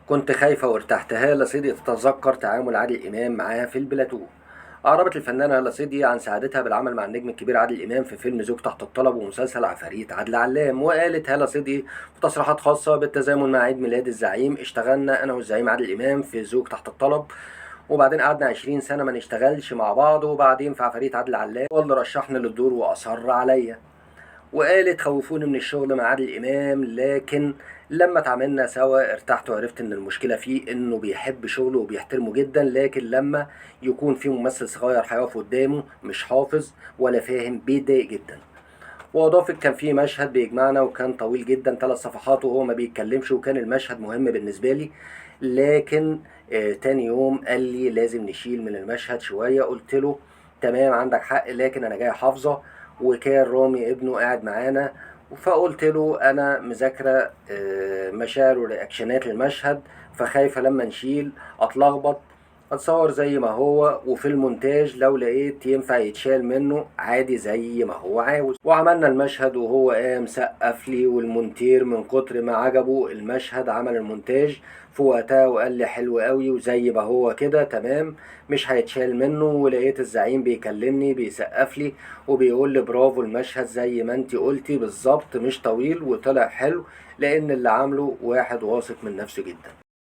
كنت خايفة وارتحت. هالة صدقي تتذكر تعامل عادل إمام معاها في البلاتو. أعربت الفنانة هالة صدقي عن سعادتها بالعمل مع النجم الكبير عادل إمام في فيلم زوج تحت الطلب ومسلسل عفاريت عادل علام. وقالت هالة صدقي في تصريحات خاصة بالتزامن مع عيد ميلاد الزعيم: اشتغلنا أنا والزعيم عادل إمام في زوج تحت الطلب، وبعدين قعدنا 20 سنة ما نشتغلش مع بعض، وبعدين في عفاريت عادل علام هو اللي رشحني للدور وأصر عليا. وقالت: خوفوني من الشغل مع عادل إمام، لكن لما اتعاملنا سوا ارتحت وعرفت ان المشكلة فيه انه بيحب شغله وبيحترمه جدا، لكن لما يكون في ممثل صغير هيقف قدامه مش حافظ ولا فاهم بيتضايق جدا. واضافت: كان في مشهد بيجمعنا وكان طويل جدا 3 صفحات وهو ما بيتكلمش، وكان المشهد مهم بالنسبة لي، لكن تاني يوم قال لي لازم نشيل من المشهد شوية. قلت له: تمام عندك حق، لكن انا جاي حافظة. وكان رامي ابنه قاعد معانا، فقلت له: انا مذاكره مشاعر ورياكشنات للمشهد، فخايفه لما نشيل اتلخبط، اتصور زي ما هو، وفي المونتاج لو لقيت ينفع يتشال منه عادي زي ما هو عاوز. وعملنا المشهد وهو قام سقف لي، والمونتير من كتر ما عجبه المشهد عمل المونتاج في وقتها وقال لي: حلو قوي وزي ما هو كده تمام، مش هيتشال منه. ولقيت الزعيم بيكلمني بيسقف لي وبيقول لي: برافو، المشهد زي ما انتي قلتي بالظبط، مش طويل وطلع حلو، لان اللي عامله واحد واثق من نفسه جدا.